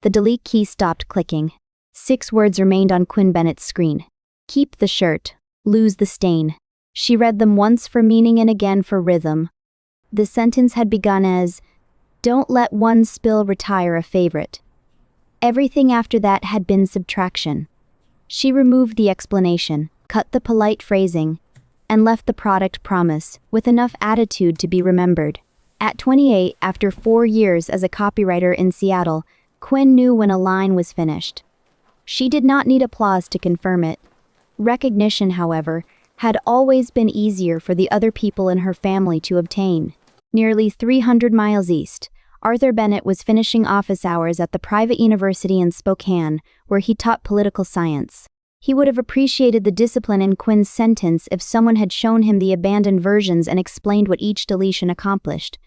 The delete key stopped clicking. 6 words remained on Quinn Bennett's screen. Keep the shirt, lose the stain. She read them once for meaning and again for rhythm. The sentence had begun as, "Don't let one spill retire a favorite." Everything after that had been subtraction. She removed the explanation, cut the polite phrasing, and left the product promise with enough attitude to be remembered. At 28, after 4 years as a copywriter in Seattle, Quinn knew when a line was finished. She did not need applause to confirm it. Recognition, however, had always been easier for the other people in her family to obtain. Nearly 300 miles east, Arthur Bennett was finishing office hours at the private university in Spokane, where he taught political science. He would have appreciated the discipline in Quinn's sentence if someone had shown him the abandoned versions and explained what each deletion accomplished.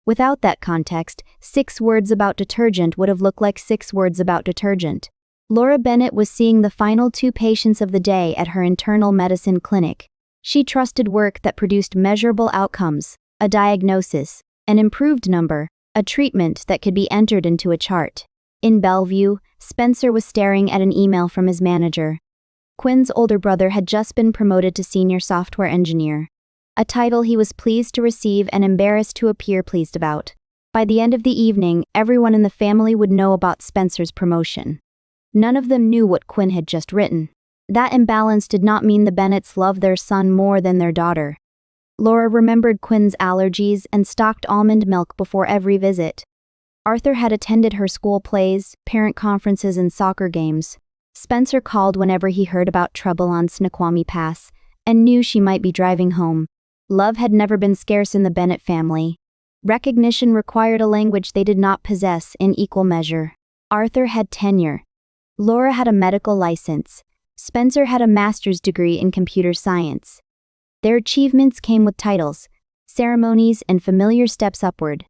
Without that context, 6 words about detergent would have looked like 6 words about detergent. Laura Bennett was seeing the final 2 patients of the day at her internal medicine clinic. She trusted work that produced measurable outcomes, a diagnosis, an improved number, a treatment that could be entered into a chart. In Bellevue, Spencer was staring at an email from his manager. Quinn's older brother had just been promoted to senior software engineer, a title he was pleased to receive and embarrassed to appear pleased about. By the end of the evening, everyone in the family would know about Spencer's promotion. None of them knew what Quinn had just written. That imbalance did not mean the Bennetts loved their son more than their daughter. Laura remembered Quinn's allergies and stocked almond milk before every visit. Arthur had attended her school plays, parent conferences, and soccer games. Spencer called whenever he heard about trouble on Snoqualmie Pass and knew she might be driving home. Love had never been scarce in the Bennett family. Recognition required a language they did not possess in equal measure. Arthur had tenure. Laura had a medical license. Spencer had a master's degree in computer science. Their achievements came with titles, ceremonies, and familiar steps upward.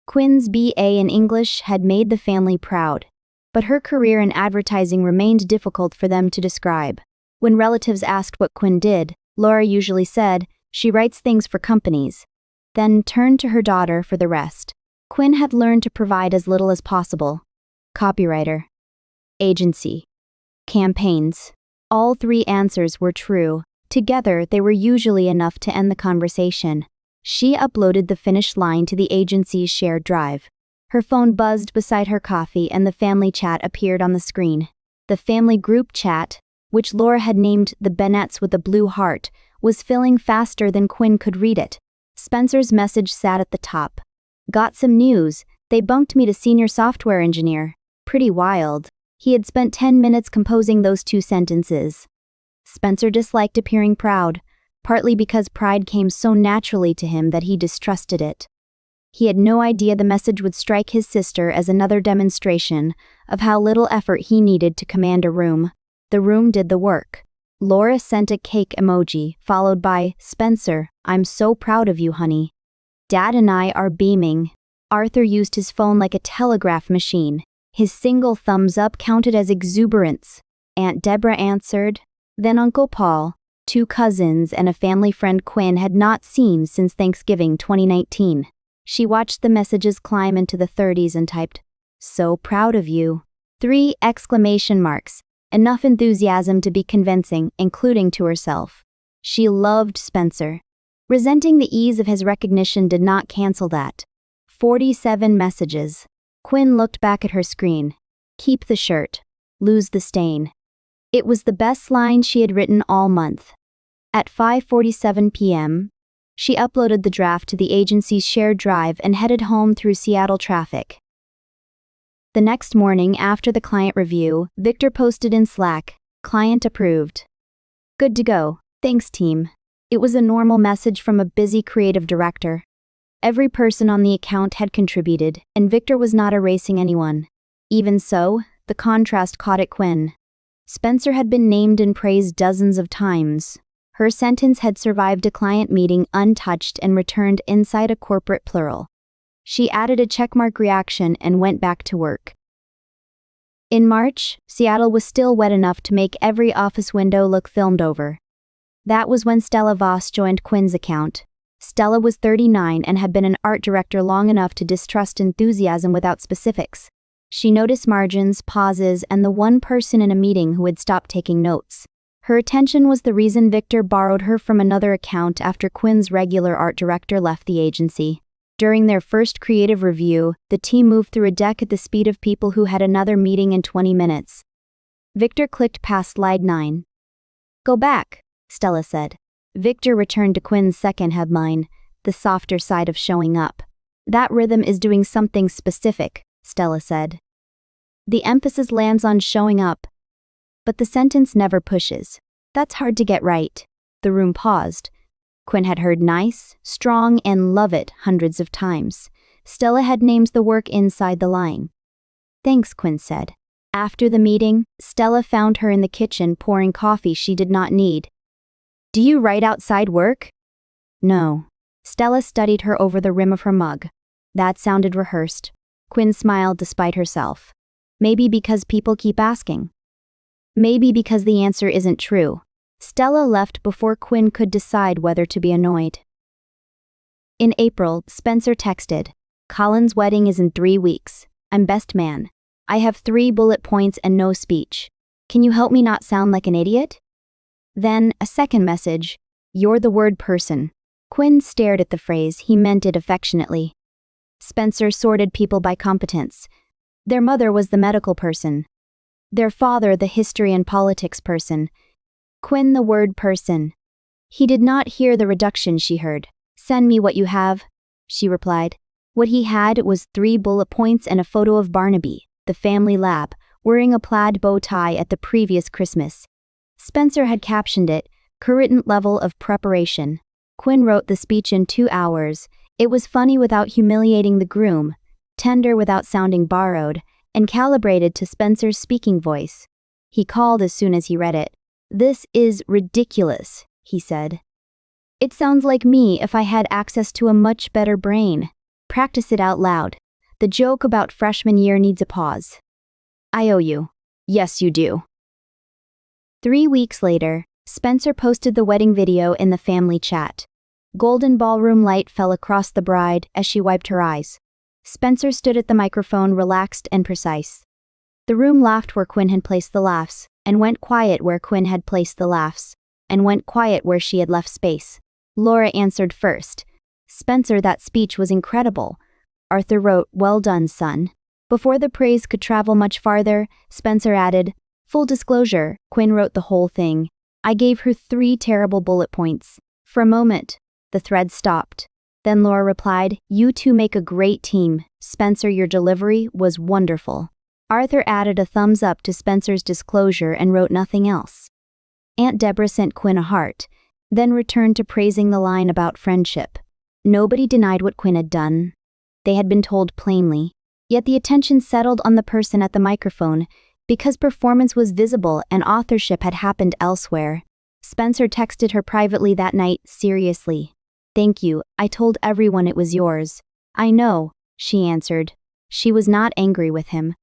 Quinn's BA in English had made the family proud, but her career in advertising remained difficult for them to describe. When relatives asked what Quinn did, Laura usually said, "She writes things for companies," then turned to her daughter for the rest. Quinn had learned to provide as little as possible. Copywriter. Agency. Campaigns. All 3 answers were true. Together, they were usually enough to end the conversation. She uploaded the finished line to the agency's shared drive. Her phone buzzed beside her coffee and the family chat appeared on the screen. The family group chat, which Laura had named the Bennetts with a blue heart, was filling faster than Quinn could read it. Spencer's message sat at the top. "Got some news. They bumped me to senior software engineer. Pretty wild." He had spent 10 minutes composing those 2 sentences. Spencer disliked appearing proud, partly because pride came so naturally to him that he distrusted it. He had no idea the message would strike his sister as another demonstration of how little effort he needed to command a room. The room did the work. Laura sent a cake emoji, followed by, "Spencer, I'm so proud of you, honey. Dad and I are beaming." Arthur used his phone like a telegraph machine. His single thumbs up counted as exuberance. Aunt Deborah answered, then Uncle Paul, 2 cousins, and a family friend Quinn had not seen since Thanksgiving 2019. She watched the messages climb into the 30s and typed, "So proud of you." 3 exclamation marks, enough enthusiasm to be convincing, including to herself. She loved Spencer. Resenting the ease of his recognition did not cancel that. 47 messages. Quinn looked back at her screen. Keep the shirt. Lose the stain. It was the best line she had written all month. At 5:47 p.m., she uploaded the draft to the agency's shared drive and headed home through Seattle traffic. The next morning, after the client review, Victor posted in Slack, "Client approved. Good to go. Thanks, team." It was a normal message from a busy creative director. Every person on the account had contributed, and Victor was not erasing anyone. Even so, the contrast caught at Quinn. Spencer had been named and praised dozens of times. Her sentence had survived a client meeting untouched and returned inside a corporate plural. She added a checkmark reaction and went back to work. In March, Seattle was still wet enough to make every office window look filmed over. That was when Stella Voss joined Quinn's account. Stella was 39 and had been an art director long enough to distrust enthusiasm without specifics. She noticed margins, pauses, and the one person in a meeting who had stopped taking notes. Her attention was the reason Victor borrowed her from another account after Quinn's regular art director left the agency. During their first creative review, the team moved through a deck at the speed of people who had another meeting in 20 minutes. Victor clicked past slide 9. "Go back," Stella said. Victor returned to Quinn's second headline, "The softer side of showing up." "That rhythm is doing something specific," Stella said. "The emphasis lands on showing up, but the sentence never pushes. That's hard to get right." The room paused. Quinn had heard nice, strong, and love it hundreds of times. Stella had named the work inside the line. "Thanks," Quinn said. After the meeting, Stella found her in the kitchen pouring coffee she did not need. "Do you write outside work?" "No." Stella studied her over the rim of her mug. That sounded rehearsed. Quinn smiled despite herself. Maybe because people keep asking. Maybe because the answer isn't true. Stella left before Quinn could decide whether to be annoyed. In April, Spencer texted, "Colin's wedding is in 3 weeks. I'm best man. I have 3 bullet points and no speech. Can you help me not sound like an idiot?" Then, a second message, "You're the word person." Quinn stared at the phrase. He meant it affectionately. Spencer sorted people by competence. Their mother was the medical person. Their father the history and politics person. Quinn the word person. He did not hear the reduction she heard. "Send me what you have," she replied. What he had was 3 bullet points and a photo of Barnaby, the family lab, wearing a plaid bow tie at the previous Christmas. Spencer had captioned it, "Current level of preparation." Quinn wrote the speech in 2 hours. It was funny without humiliating the groom, tender without sounding borrowed, and calibrated to Spencer's speaking voice. He called as soon as he read it. "This is ridiculous," he said. "It sounds like me if I had access to a much better brain. Practice it out loud. The joke about freshman year needs a pause. I owe you." "Yes, you do." 3 weeks later, Spencer posted the wedding video in the family chat. Golden ballroom light fell across the bride as she wiped her eyes. Spencer stood at the microphone, relaxed and precise. The room laughed where Quinn had placed the laughs, and went quiet where Quinn had placed the laughs, and went quiet where she had left space. Laura answered first. "Spencer, that speech was incredible." Arthur wrote, "Well done, son." Before the praise could travel much farther, Spencer added, "Full disclosure," Quinn wrote the whole thing. "I gave her 3 terrible bullet points." For a moment, the thread stopped. Then Laura replied, "You two make a great team. Spencer, your delivery was wonderful." Arthur added a thumbs up to Spencer's disclosure and wrote nothing else. Aunt Deborah sent Quinn a heart, then returned to praising the line about friendship. Nobody denied what Quinn had done. They had been told plainly. Yet the attention settled on the person at the microphone, because performance was visible and authorship had happened elsewhere. Spencer texted her privately that night, seriously. "Thank you, I told everyone it was yours." "I know," she answered. She was not angry with him.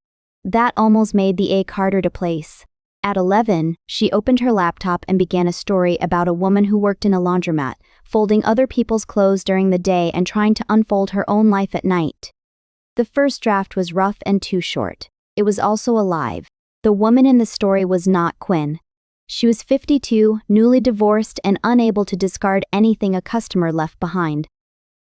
That almost made the ache harder to place. At 11, she opened her laptop and began a story about a woman who worked in a laundromat, folding other people's clothes during the day and trying to unfold her own life at night. The first draft was rough and too short. It was also alive. The woman in the story was not Quinn. She was 52, newly divorced, and unable to discard anything a customer left behind.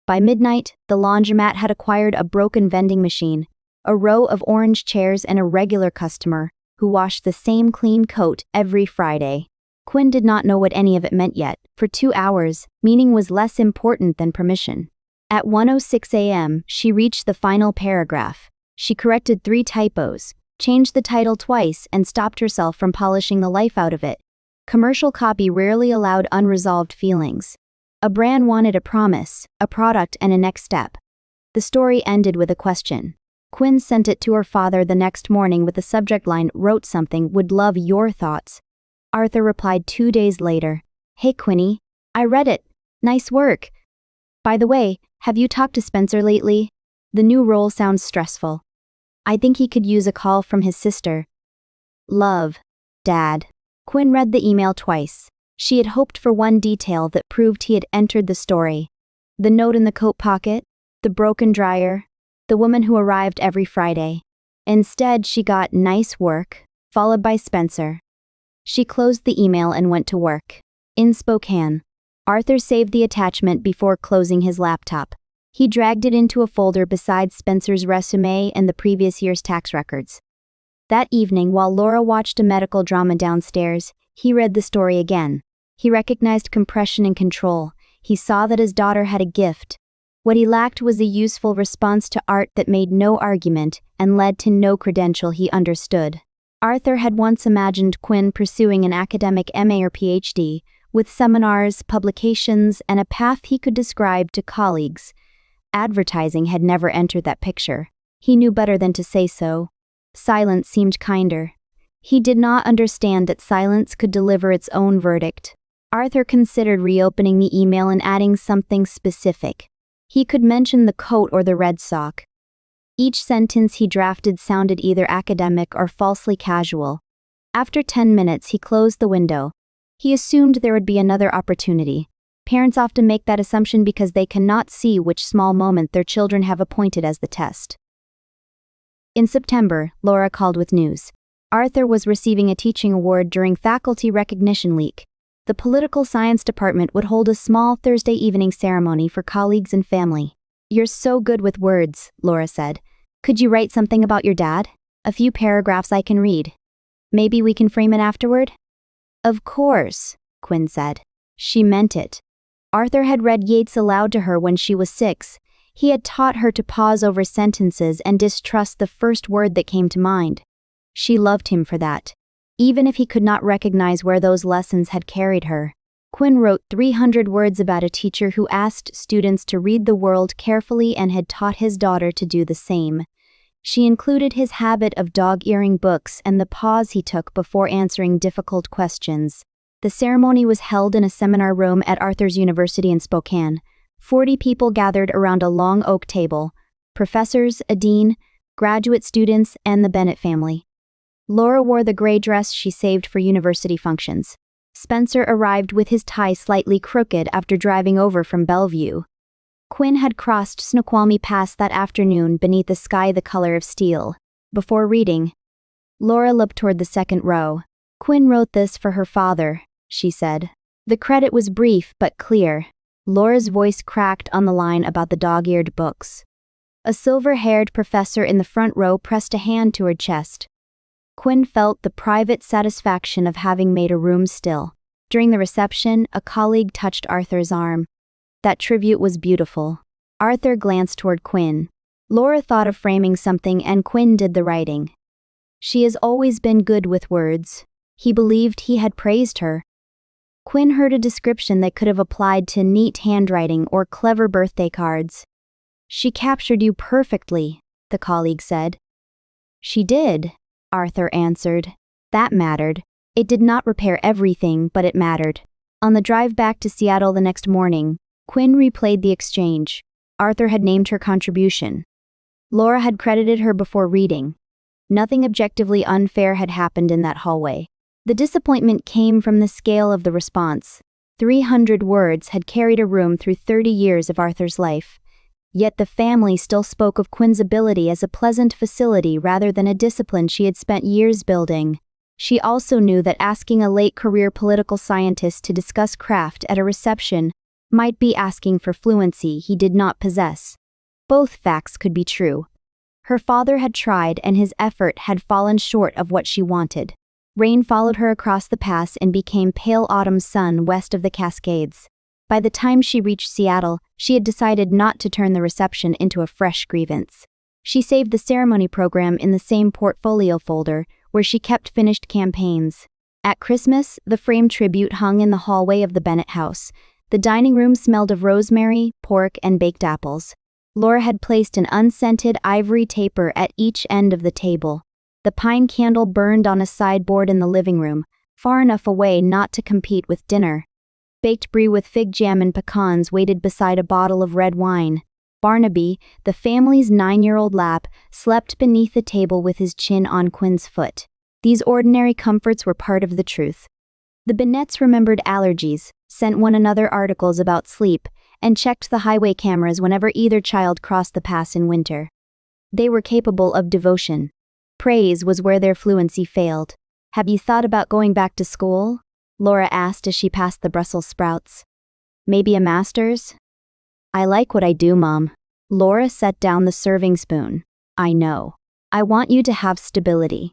By midnight, the laundromat had acquired a broken vending machine, a row of orange chairs, and a regular customer who washed the same clean coat every Friday. Quinn did not know what any of it meant yet. For 2 hours, meaning was less important than permission. At 1:06 a.m., she reached the final paragraph. She corrected 3 typos, changed the title twice, and stopped herself from polishing the life out of it. Commercial copy rarely allowed unresolved feelings. A brand wanted a promise, a product, and a next step. The story ended with a question. Quinn sent it to her father the next morning with the subject line, "Wrote something, would love your thoughts." Arthur replied 2 days later, "Hey Quinny, I read it. Nice work. By the way, have you talked to Spencer lately? The new role sounds stressful. I think he could use a call from his sister. Love, Dad." Quinn read the email twice. She had hoped for one detail that proved he had entered the story. The note in the coat pocket, the broken dryer, the woman who arrived every Friday. Instead, she got "nice work," followed by Spencer. She closed the email and went to work. In Spokane, Arthur saved the attachment before closing his laptop. He dragged it into a folder beside Spencer's resume and the previous year's tax records. That evening, while Laura watched a medical drama downstairs, he read the story again. He recognized compression and control. He saw that his daughter had a gift. What he lacked was a useful response to art that made no argument and led to no credential he understood. Arthur had once imagined Quinn pursuing an academic MA or PhD, with seminars, publications, and a path he could describe to colleagues. Advertising had never entered that picture. He knew better than to say so. Silence seemed kinder. He did not understand that silence could deliver its own verdict. Arthur considered reopening the email and adding something specific. He could mention the coat or the red sock. Each sentence he drafted sounded either academic or falsely casual. After 10 minutes, he closed the window. He assumed there would be another opportunity. Parents often make that assumption because they cannot see which small moment their children have appointed as the test. In September, Laura called with news. Arthur was receiving a teaching award during Faculty Recognition Week. The political science department would hold a small Thursday evening ceremony for colleagues and family. "You're so good with words," Laura said. "Could you write something about your dad? A few paragraphs I can read. Maybe we can frame it afterward?" "Of course," Quinn said. She meant it. Arthur had read Yeats aloud to her when she was 6. He had taught her to pause over sentences and distrust the first word that came to mind. She loved him for that, even if he could not recognize where those lessons had carried her. Quinn wrote 300 words about a teacher who asked students to read the world carefully and had taught his daughter to do the same. She included his habit of dog-earing books and the pause he took before answering difficult questions. The ceremony was held in a seminar room at Arthur's University in Spokane. 40 people gathered around a long oak table: professors, a dean, graduate students, and the Bennett family. Laura wore the gray dress she saved for university functions. Spencer arrived with his tie slightly crooked after driving over from Bellevue. Quinn had crossed Snoqualmie Pass that afternoon beneath a sky the color of steel. Before reading, Laura looked toward the second row. "Quinn wrote this for her father," she said. The credit was brief but clear. Laura's voice cracked on the line about the dog-eared books. A silver-haired professor in the front row pressed a hand to her chest. Quinn felt the private satisfaction of having made a room still. During the reception, a colleague touched Arthur's arm. That tribute was beautiful. Arthur glanced toward Quinn. Laura thought of framing something and Quinn did the writing. She has always been good with words. He believed he had praised her. Quinn heard a description that could have applied to neat handwriting or clever birthday cards. "She captured you perfectly," the colleague said. "She did," Arthur answered. That mattered. It did not repair everything, but it mattered. On the drive back to Seattle the next morning, Quinn replayed the exchange. Arthur had named her contribution. Laura had credited her before reading. Nothing objectively unfair had happened in that hallway. The disappointment came from the scale of the response. 300 words had carried a room through 30 years of Arthur's life. Yet the family still spoke of Quinn's ability as a pleasant facility rather than a discipline she had spent years building. She also knew that asking a late-career political scientist to discuss craft at a reception might be asking for fluency he did not possess. Both facts could be true. Her father had tried and his effort had fallen short of what she wanted. Rain followed her across the pass and became pale autumn sun west of the Cascades. By the time she reached Seattle, she had decided not to turn the reception into a fresh grievance. She saved the ceremony program in the same portfolio folder where she kept finished campaigns. At Christmas, the framed tribute hung in the hallway of the Bennett house. The dining room smelled of rosemary, pork, and baked apples. Laura had placed an unscented ivory taper at each end of the table. The pine candle burned on a sideboard in the living room, far enough away not to compete with dinner. Baked brie with fig jam and pecans waited beside a bottle of red wine. Barnaby, the family's 9-year-old lap, slept beneath the table with his chin on Quinn's foot. These ordinary comforts were part of the truth. The Bennetts remembered allergies, sent one another articles about sleep, and checked the highway cameras whenever either child crossed the pass in winter. They were capable of devotion. Praise was where their fluency failed. "Have you thought about going back to school?" Laura asked as she passed the Brussels sprouts. "Maybe a master's?" "I like what I do, Mom." Laura set down the serving spoon. "I know. I want you to have stability.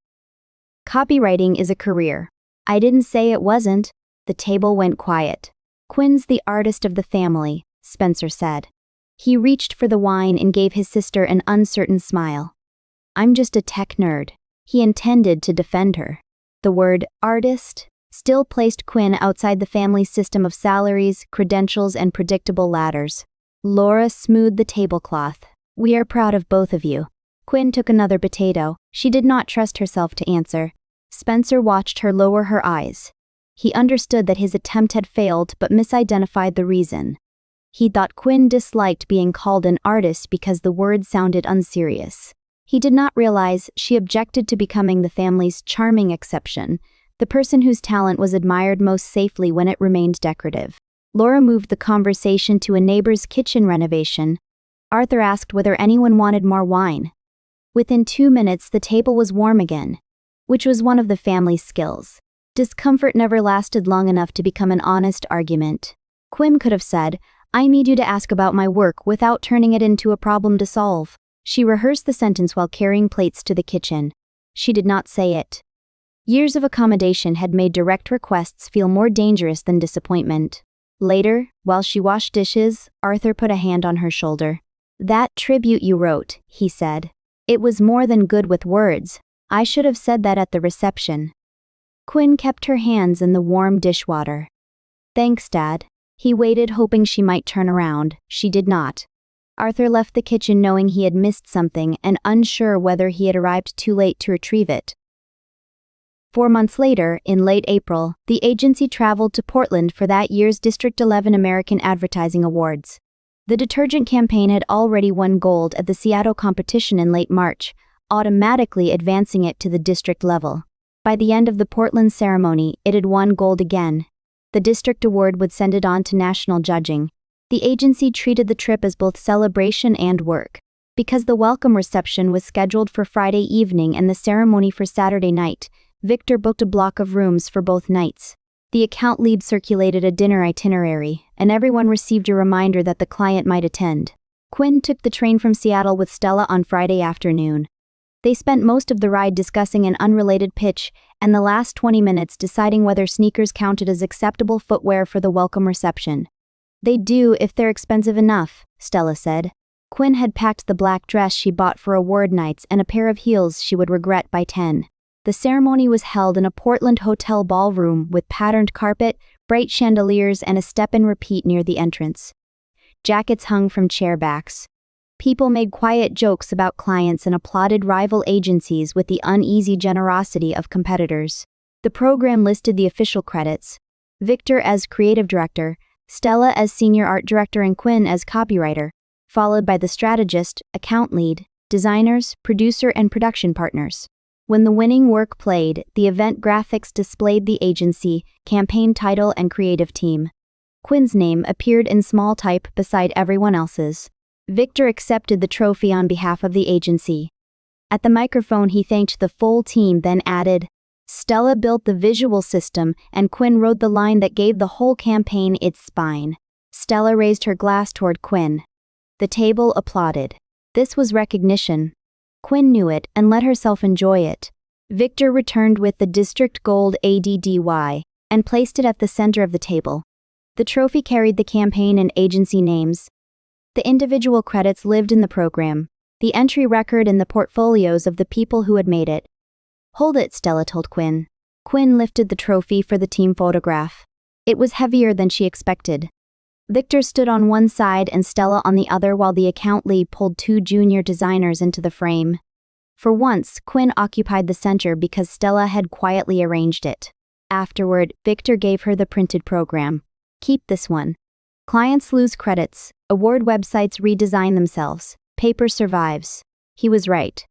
Copywriting is a career." "I didn't say it wasn't." The table went quiet. "Quinn's the artist of the family," Spencer said. He reached for the wine and gave his sister an uncertain smile. "I'm just a tech nerd." He intended to defend her. The word artist still placed Quinn outside the family's system of salaries, credentials, and predictable ladders. Laura smoothed the tablecloth. "We are proud of both of you." Quinn took another potato. She did not trust herself to answer. Spencer watched her lower her eyes. He understood that his attempt had failed but misidentified the reason. He thought Quinn disliked being called an artist because the word sounded unserious. He did not realize she objected to becoming the family's charming exception, the person whose talent was admired most safely when it remained decorative. Laura moved the conversation to a neighbor's kitchen renovation. Arthur asked whether anyone wanted more wine. Within 2 minutes, the table was warm again, which was one of the family's skills. Discomfort never lasted long enough to become an honest argument. Quinn could have said, "I need you to ask about my work," without turning it into a problem to solve. She rehearsed the sentence while carrying plates to the kitchen. She did not say it. Years of accommodation had made direct requests feel more dangerous than disappointment. Later, while she washed dishes, Arthur put a hand on her shoulder. "That tribute you wrote," he said. "It was more than good with words. I should have said that at the reception." Quinn kept her hands in the warm dishwater. "Thanks, Dad." He waited, hoping she might turn around. She did not. Arthur left the kitchen knowing he had missed something and unsure whether he had arrived too late to retrieve it. 4 months later, in late April, the agency traveled to Portland for that year's District 11 American Advertising Awards. The detergent campaign had already won gold at the Seattle competition in late March, automatically advancing it to the district level. By the end of the Portland ceremony, it had won gold again. The district award would send it on to national judging. The agency treated the trip as both celebration and work. Because the welcome reception was scheduled for Friday evening and the ceremony for Saturday night, Victor booked a block of rooms for both nights. The account lead circulated a dinner itinerary, and everyone received a reminder that the client might attend. Quinn took the train from Seattle with Stella on Friday afternoon. They spent most of the ride discussing an unrelated pitch, and the last 20 minutes deciding whether sneakers counted as acceptable footwear for the welcome reception. "They do if they're expensive enough," Stella said. Quinn had packed the black dress she bought for award nights and a pair of heels she would regret by 10. The ceremony was held in a Portland hotel ballroom with patterned carpet, bright chandeliers, and a step-and-repeat near the entrance. Jackets hung from chair backs. People made quiet jokes about clients and applauded rival agencies with the uneasy generosity of competitors. The program listed the official credits: Victor as creative director, Stella as senior art director, and Quinn as copywriter, followed by the strategist, account lead, designers, producer, and production partners. When the winning work played, the event graphics displayed the agency, campaign title, and creative team. Quinn's name appeared in small type beside everyone else's. Victor accepted the trophy on behalf of the agency. At the microphone, he thanked the full team, then added, "Stella built the visual system, and Quinn wrote the line that gave the whole campaign its spine." Stella raised her glass toward Quinn. The table applauded. This was recognition. Quinn knew it and let herself enjoy it. Victor returned with the District Gold ADDY and placed it at the center of the table. The trophy carried the campaign and agency names. The individual credits lived in the program, the entry record in the portfolios of the people who had made it. "Hold it," Stella told Quinn. Quinn lifted the trophy for the team photograph. It was heavier than she expected. Victor stood on one side and Stella on the other while the account lead pulled 2 junior designers into the frame. For once, Quinn occupied the center because Stella had quietly arranged it. Afterward, Victor gave her the printed program. "Keep this one. Clients lose credits, award websites redesign themselves, paper survives." He was right.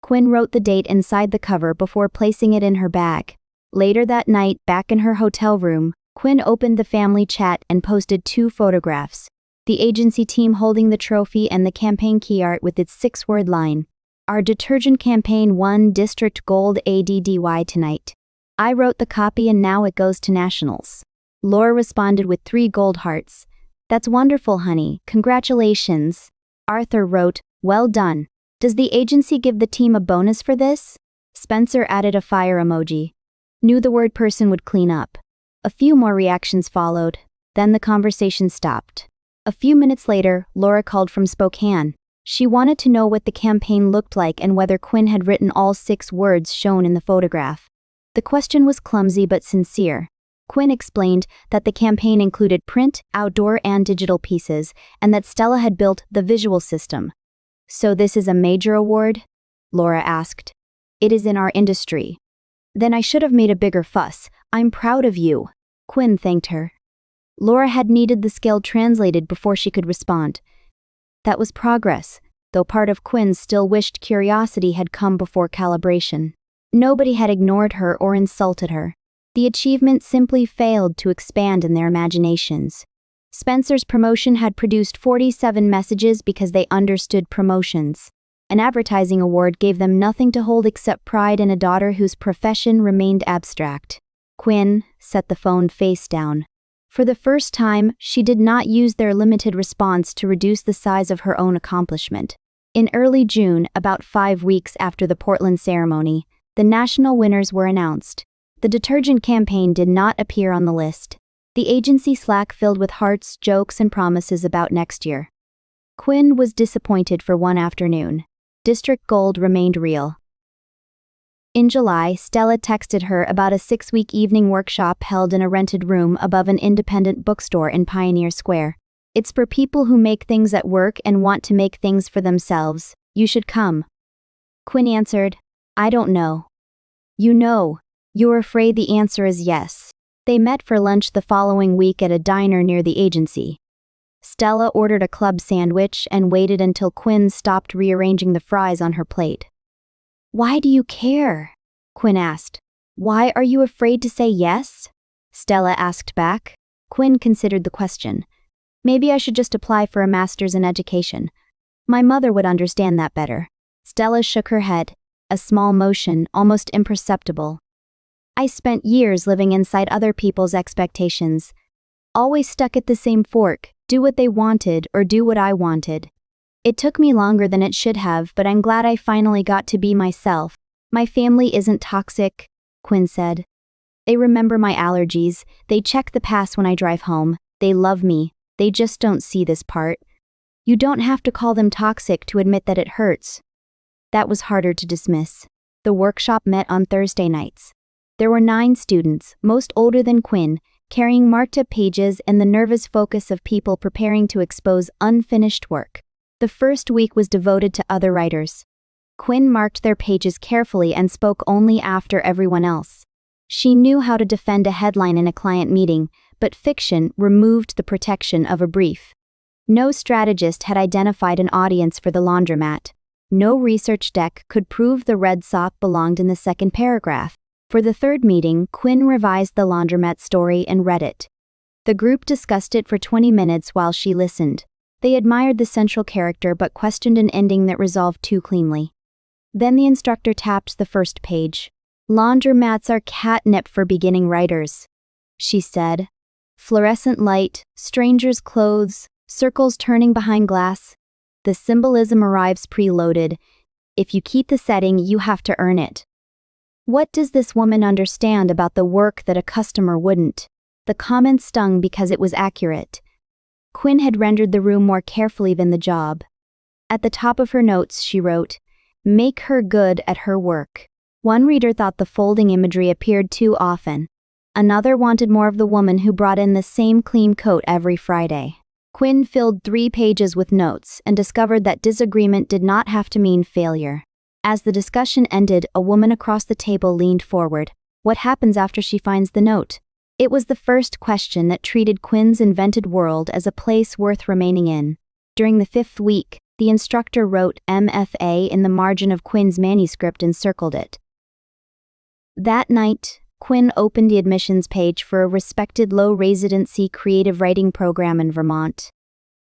Quinn wrote the date inside the cover before placing it in her bag. Later that night, back in her hotel room, Quinn opened the family chat and posted 2 photographs: the agency team holding the trophy and the campaign key art with its 6-word line, Our detergent campaign won District Gold ADDY tonight. I wrote the copy and now it goes to nationals. Laura responded with 3 gold hearts. That's wonderful, honey. Congratulations. Arthur wrote, well done. Does the agency give the team a bonus for this? Spencer added a fire emoji. Knew the word person would clean up. A few more reactions followed. Then the conversation stopped. A few minutes later, Laura called from Spokane. She wanted to know what the campaign looked like and whether Quinn had written all 6 words shown in the photograph. The question was clumsy but sincere. Quinn explained that the campaign included print, outdoor and digital pieces, and that Stella had built the visual system. So this is a major award? Laura asked. It is in our industry. Then I should have made a bigger fuss. I'm proud of you. Quinn thanked her. Laura had needed the skill translated before she could respond. That was progress, though part of Quinn still wished curiosity had come before calibration. Nobody had ignored her or insulted her. The achievement simply failed to expand in their imaginations. Spencer's promotion had produced 47 messages because they understood promotions. An advertising award gave them nothing to hold except pride in a daughter whose profession remained abstract. Quinn set the phone face down. For the first time, she did not use their limited response to reduce the size of her own accomplishment. In early June, about 5 weeks after the Portland ceremony, the national winners were announced. The detergent campaign did not appear on the list. The agency Slack filled with hearts, jokes, and promises about next year. Quinn was disappointed for one afternoon. District Gold remained real. In July, Stella texted her about a 6-week evening workshop held in a rented room above an independent bookstore in Pioneer Square. It's for people who make things at work and want to make things for themselves. You should come. Quinn answered, I don't know. You know. You're afraid the answer is yes. They met for lunch the following week at a diner near the agency. Stella ordered a club sandwich and waited until Quinn stopped rearranging the fries on her plate. Why do you care? Quinn asked. Why are you afraid to say yes? Stella asked back. Quinn considered the question. Maybe I should just apply for a master's in education. My mother would understand that better. Stella shook her head, a small motion, almost imperceptible. I spent years living inside other people's expectations. Always stuck at the same fork, do what they wanted or do what I wanted. It took me longer than it should have, but I'm glad I finally got to be myself. My family isn't toxic, Quinn said. They remember my allergies, they check the pass when I drive home, they love me, they just don't see this part. You don't have to call them toxic to admit that it hurts. That was harder to dismiss. The workshop met on Thursday nights. There were 9 students, most older than Quinn, carrying marked-up pages and the nervous focus of people preparing to expose unfinished work. The first week was devoted to other writers. Quinn marked their pages carefully and spoke only after everyone else. She knew how to defend a headline in a client meeting, but fiction removed the protection of a brief. No strategist had identified an audience for the laundromat. No research deck could prove the red sock belonged in the second paragraph. For the third meeting, Quinn revised the laundromat story and read it. The group discussed it for 20 minutes while she listened. They admired the central character but questioned an ending that resolved too cleanly. Then the instructor tapped the first page. Laundromats are catnip for beginning writers, she said. Fluorescent light, strangers' clothes, circles turning behind glass. The symbolism arrives preloaded. If you keep the setting, you have to earn it. What does this woman understand about the work that a customer wouldn't? The comment stung because it was accurate. Quinn had rendered the room more carefully than the job. At the top of her notes, she wrote, "Make her good at her work." One reader thought the folding imagery appeared too often. Another wanted more of the woman who brought in the same clean coat every Friday. Quinn filled 3 pages with notes and discovered that disagreement did not have to mean failure. As the discussion ended, a woman across the table leaned forward. What happens after she finds the note? It was the first question that treated Quinn's invented world as a place worth remaining in. During the 5th week, the instructor wrote MFA in the margin of Quinn's manuscript and circled it. That night, Quinn opened the admissions page for a respected low-residency creative writing program in Vermont.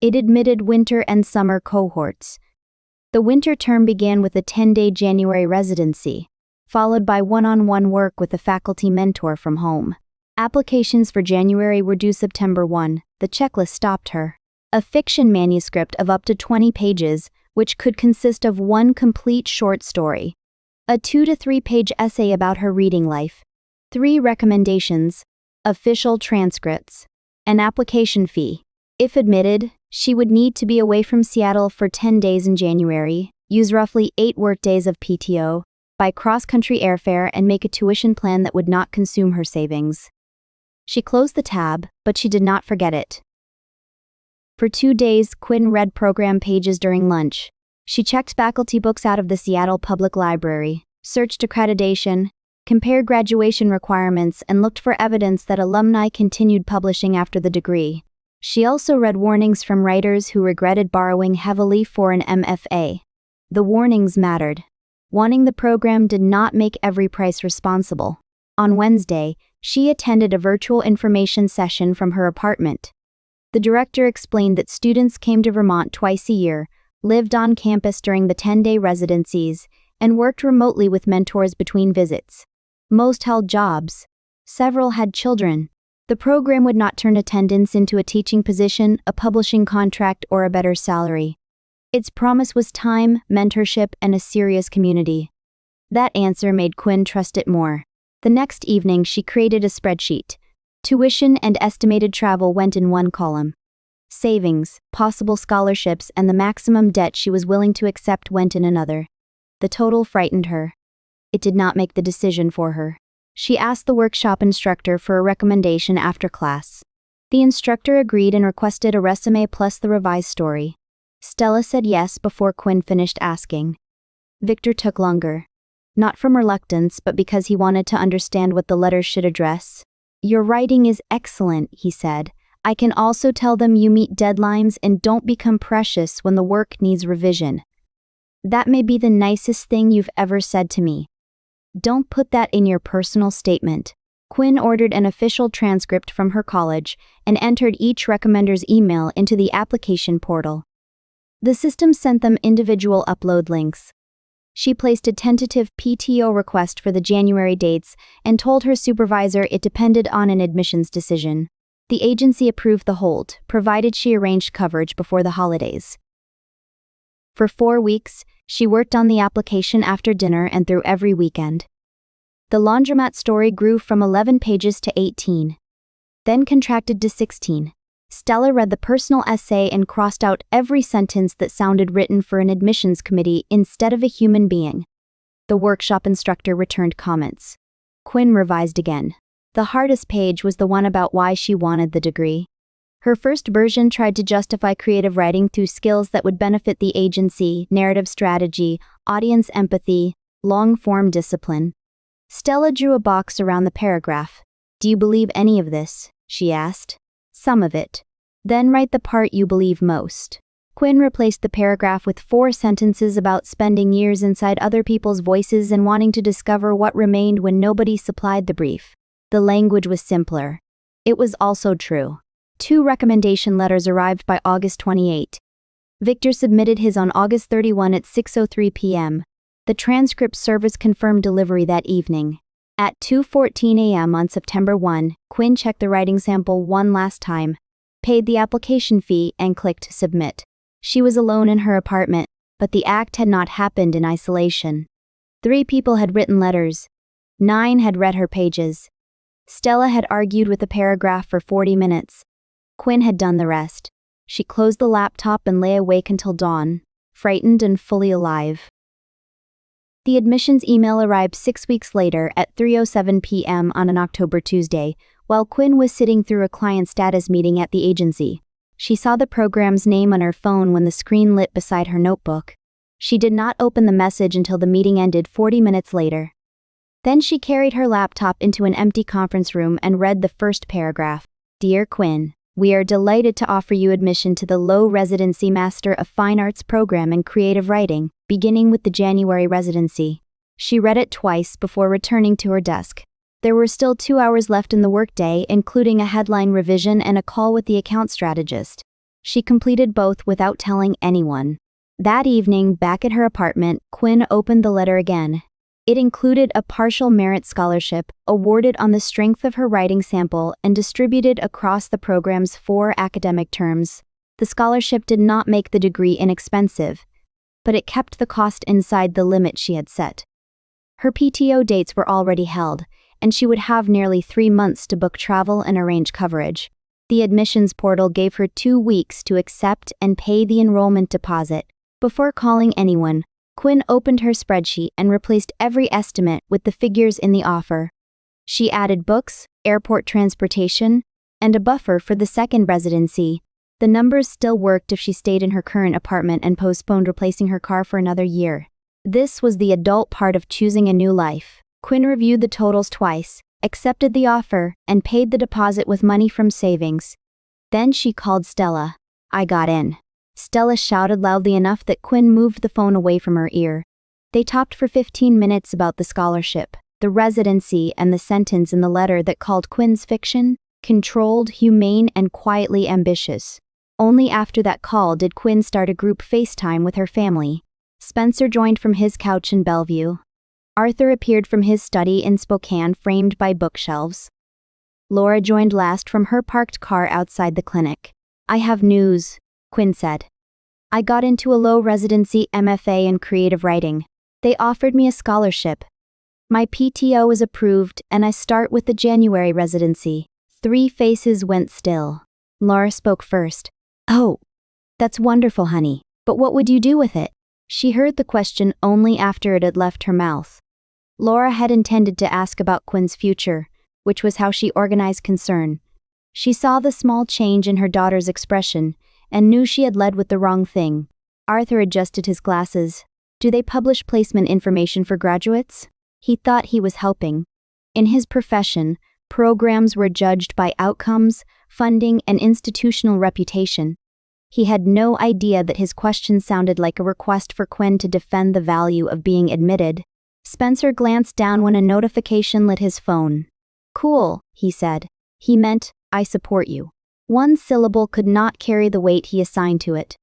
It admitted winter and summer cohorts. The winter term began with a 10-day January residency, followed by one-on-one work with a faculty mentor from home. Applications for January were due September 1. The checklist stopped her. A fiction manuscript of up to 20 pages, which could consist of one complete short story. A 2 to 3 page essay about her reading life. 3 recommendations. Official transcripts. An application fee. If admitted, she would need to be away from Seattle for 10 days in January, use roughly 8 workdays of PTO, buy cross-country airfare, and make a tuition plan that would not consume her savings. She closed the tab, but she did not forget it. For 2 days, Quinn read program pages during lunch. She checked faculty books out of the Seattle Public Library, searched accreditation, compared graduation requirements, and looked for evidence that alumni continued publishing after the degree. She also read warnings from writers who regretted borrowing heavily for an MFA. The warnings mattered. Wanting the program did not make every price responsible. On Wednesday, she attended a virtual information session from her apartment. The director explained that students came to Vermont twice a year, lived on campus during the 10-day residencies, and worked remotely with mentors between visits. Most held jobs. Several had children. The program would not turn attendance into a teaching position, a publishing contract, or a better salary. Its promise was time, mentorship, and a serious community. That answer made Quinn trust it more. The next evening, she created a spreadsheet. Tuition and estimated travel went in one column. Savings, possible scholarships, and the maximum debt she was willing to accept went in another. The total frightened her. It did not make the decision for her. She asked the workshop instructor for a recommendation after class. The instructor agreed and requested a resume plus the revised story. Stella said yes before Quinn finished asking. Victor took longer. Not from reluctance, but because he wanted to understand what the letter should address. "Your writing is excellent," he said. "I can also tell them you meet deadlines and don't become precious when the work needs revision. That may be the nicest thing you've ever said to me. Don't put that in your personal statement." Quinn ordered an official transcript from her college and entered each recommender's email into the application portal. The system sent them individual upload links. She placed a tentative PTO request for the January dates and told her supervisor it depended on an admissions decision. The agency approved the hold, provided she arranged coverage before the holidays. For 4 weeks, she worked on the application after dinner and through every weekend. The laundromat story grew from 11 pages to 18, then contracted to 16. Stella read the personal essay and crossed out every sentence that sounded written for an admissions committee instead of a human being. The workshop instructor returned comments. Quinn revised again. The hardest page was the one about why she wanted the degree. Her first version tried to justify creative writing through skills that would benefit the agency, narrative strategy, audience empathy, long-form discipline. Stella drew a box around the paragraph. "Do you believe any of this?" she asked. "Some of it. Then write the part you believe most." Quinn replaced the paragraph with 4 sentences about spending years inside other people's voices and wanting to discover what remained when nobody supplied the brief. The language was simpler. It was also true. 2 recommendation letters arrived by August 28. Victor submitted his on August 31 at 6:03 p.m. The transcript service confirmed delivery that evening. At 2:14 a.m. on September 1, Quinn checked the writing sample one last time, paid the application fee, and clicked submit. She was alone in her apartment, but the act had not happened in isolation. 3 people had written letters. 9 had read her pages. Stella had argued with the paragraph for 40 minutes. Quinn had done the rest. She closed the laptop and lay awake until dawn, frightened and fully alive. The admissions email arrived 6 weeks later at 3:07 p.m. on an October Tuesday, while Quinn was sitting through a client status meeting at the agency. She saw the program's name on her phone when the screen lit beside her notebook. She did not open the message until the meeting ended 40 minutes later. Then she carried her laptop into an empty conference room and read the first paragraph. "Dear Quinn, we are delighted to offer you admission to the Low Residency Master of Fine Arts program in creative writing, beginning with the January residency." She read it twice before returning to her desk. There were still 2 hours left in the workday, including a headline revision and a call with the account strategist. She completed both without telling anyone. That evening, back at her apartment, Quinn opened the letter again. It included a partial merit scholarship, awarded on the strength of her writing sample and distributed across the program's 4 academic terms. The scholarship did not make the degree inexpensive, but it kept the cost inside the limit she had set. Her PTO dates were already held, and she would have nearly 3 months to book travel and arrange coverage. The admissions portal gave her 2 weeks to accept and pay the enrollment deposit. Before calling anyone, Quinn opened her spreadsheet and replaced every estimate with the figures in the offer. She added books, airport transportation, and a buffer for the second residency. The numbers still worked if she stayed in her current apartment and postponed replacing her car for another year. This was the adult part of choosing a new life. Quinn reviewed the totals twice, accepted the offer, and paid the deposit with money from savings. Then she called Stella. "I got in." Stella shouted loudly enough that Quinn moved the phone away from her ear. They talked for 15 minutes about the scholarship, the residency, and the sentence in the letter that called Quinn's fiction controlled, humane, and quietly ambitious. Only after that call did Quinn start a group FaceTime with her family. Spencer joined from his couch in Bellevue. Arthur appeared from his study in Spokane, framed by bookshelves. Laura joined last from her parked car outside the clinic. "I have news," Quinn said. "I got into a low residency MFA in creative writing. They offered me a scholarship. My PTO is approved and I start with the January residency." 3 faces went still. Laura spoke first. "Oh, that's wonderful, honey. But what would you do with it?" She heard the question only after it had left her mouth. Laura had intended to ask about Quinn's future, which was how she organized concern. She saw the small change in her daughter's expression and knew she had led with the wrong thing. Arthur adjusted his glasses. "Do they publish placement information for graduates?" He thought he was helping. In his profession, programs were judged by outcomes, funding, and institutional reputation. He had no idea that his question sounded like a request for Quinn to defend the value of being admitted. Spencer glanced down when a notification lit his phone. "Cool," he said. He meant, "I support you." One syllable could not carry the weight he assigned to it.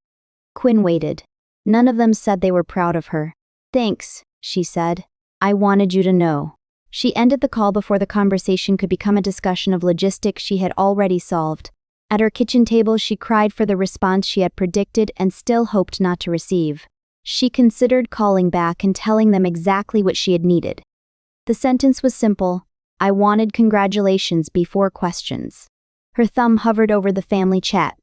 Quinn waited. None of them said they were proud of her. "Thanks," she said. "I wanted you to know." She ended the call before the conversation could become a discussion of logistics she had already solved. At her kitchen table, she cried for the response she had predicted and still hoped not to receive. She considered calling back and telling them exactly what she had needed. The sentence was simple: "I wanted congratulations before questions." Her thumb hovered over the family chat.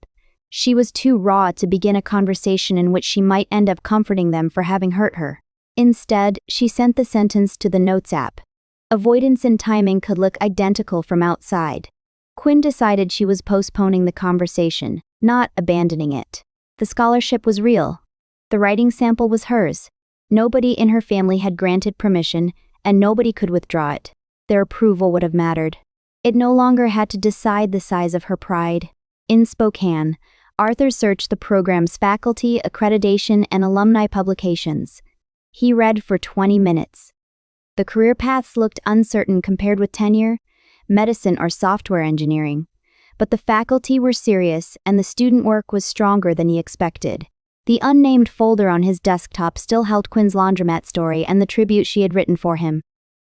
She was too raw to begin a conversation in which she might end up comforting them for having hurt her. Instead, she sent the sentence to the Notes app. Avoidance and timing could look identical from outside. Quinn decided she was postponing the conversation, not abandoning it. The scholarship was real. The writing sample was hers. Nobody in her family had granted permission, and nobody could withdraw it. Their approval would have mattered. It no longer had to decide the size of her pride. In Spokane, Arthur searched the program's faculty, accreditation, and alumni publications. He read for 20 minutes. The career paths looked uncertain compared with tenure, medicine, or software engineering. But the faculty were serious, and the student work was stronger than he expected. The unnamed folder on his desktop still held Quinn's laundromat story and the tribute she had written for him.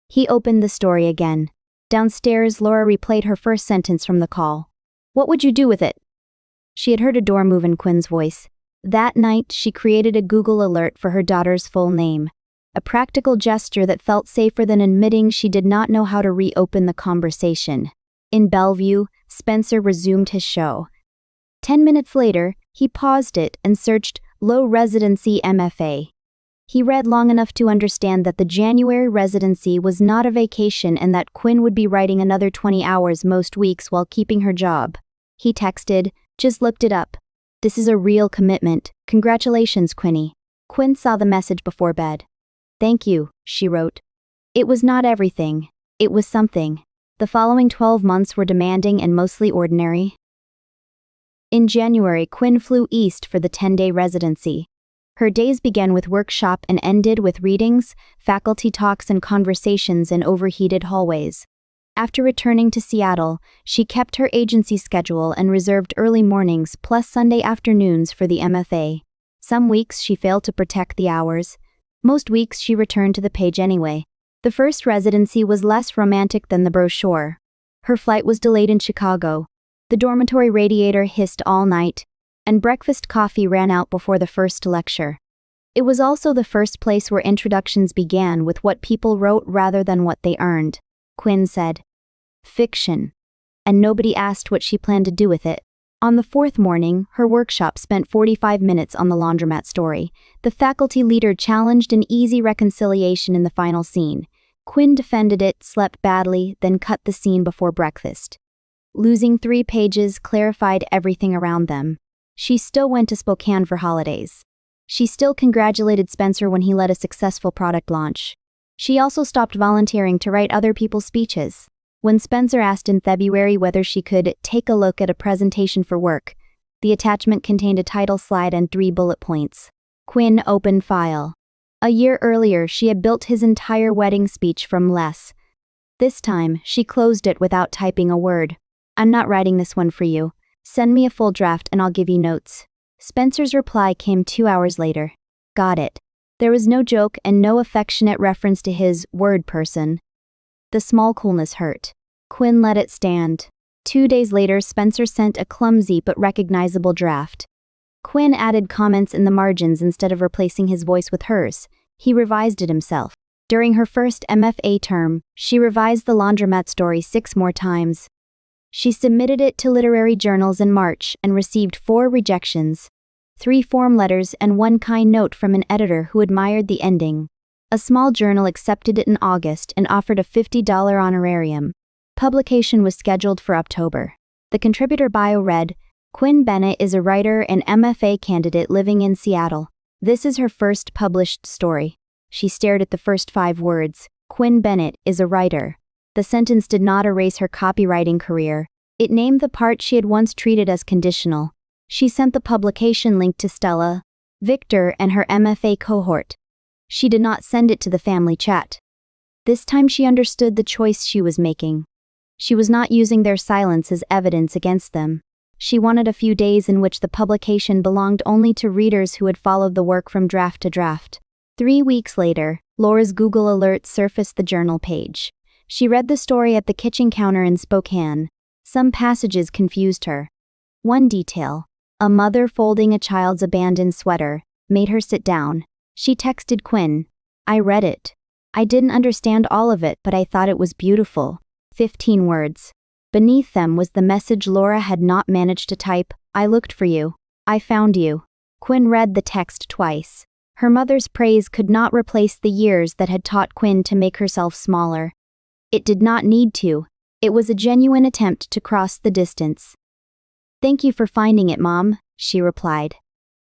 He opened the story again. Downstairs, Laura replayed her first sentence from the call. "What would you do with it?" She had heard a door move in Quinn's voice. That night, she created a Google alert for her daughter's full name. A practical gesture that felt safer than admitting she did not know how to reopen the conversation. In Bellevue, Spencer resumed his show. 10 minutes later, he paused it and searched Low Residency MFA. He read long enough to understand that the January residency was not a vacation and that Quinn would be writing another 20 hours most weeks while keeping her job. He texted, "Just looked it up. This is a real commitment. Congratulations, Quinny." Quinn saw the message before bed. "Thank you," she wrote. It was not everything. It was something. The following 12 months were demanding and mostly ordinary. In January, Quinn flew east for the 10-day residency. Her days began with workshop and ended with readings, faculty talks, and conversations in overheated hallways. After returning to Seattle, she kept her agency schedule and reserved early mornings plus Sunday afternoons for the MFA. Some weeks she failed to protect the hours. Most weeks she returned to the page anyway. The first residency was less romantic than the brochure. Her flight was delayed in Chicago. The dormitory radiator hissed all night, and breakfast coffee ran out before the first lecture. It was also the first place where introductions began with what people wrote rather than what they earned. Quinn said, "Fiction." And nobody asked what she planned to do with it. On the fourth morning, her workshop spent 45 minutes on the laundromat story. The faculty leader challenged an easy reconciliation in the final scene. Quinn defended it, slept badly, then cut the scene before breakfast. Losing 3 pages clarified everything around them. She still went to Spokane for holidays. She still congratulated Spencer when he led a successful product launch. She also stopped volunteering to write other people's speeches. When Spencer asked in February whether she could take a look at a presentation for work, the attachment contained a title slide and 3 bullet points. Quinn opened file. A year earlier, she had built his entire wedding speech from less. This time, she closed it without typing a word. "I'm not writing this one for you. Send me a full draft and I'll give you notes." Spencer's reply came 2 hours later. "Got it." There was no joke and no affectionate reference to his word person. The small coolness hurt. Quinn let it stand. 2 days later, Spencer sent a clumsy but recognizable draft. Quinn added comments in the margins instead of replacing his voice with hers. He revised it himself. During her first MFA term, she revised the laundromat story 6 more times. She submitted it to literary journals in March and received 4 rejections, 3 form letters and 1 kind note from an editor who admired the ending. A small journal accepted it in August and offered a $50 honorarium. Publication was scheduled for October. The contributor bio read, "Quinn Bennett is a writer and MFA candidate living in Seattle. This is her first published story." She stared at the first 5 words. Quinn Bennett is a writer. The sentence did not erase her copywriting career. It named the part she had once treated as conditional. She sent the publication link to Stella, Victor, and her MFA cohort. She did not send it to the family chat. This time she understood the choice she was making. She was not using their silence as evidence against them. She wanted a few days in which the publication belonged only to readers who had followed the work from draft to draft. 3 weeks later, Laura's Google alert surfaced the journal page. She read the story at the kitchen counter in Spokane. Some passages confused her. One detail, a mother folding a child's abandoned sweater, made her sit down. She texted Quinn, "I read it. I didn't understand all of it, but I thought it was beautiful." 15 words. Beneath them was the message Laura had not managed to type, "I looked for you. I found you." Quinn read the text twice. Her mother's praise could not replace the years that had taught Quinn to make herself smaller. It did not need to. It was a genuine attempt to cross the distance. "Thank you for finding it, Mom," she replied.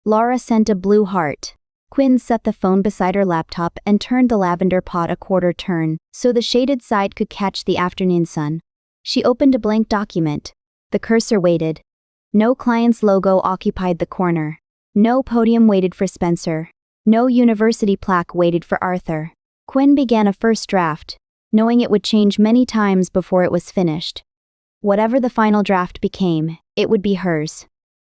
Laura sent a blue heart. Quinn set the phone beside her laptop and turned the lavender pot a quarter turn so the shaded side could catch the afternoon sun. She opened a blank document. The cursor waited. No client's logo occupied the corner. No podium waited for Spencer. No university plaque waited for Arthur. Quinn began a first draft, knowing it would change many times before it was finished. Whatever the final draft became, it would be hers.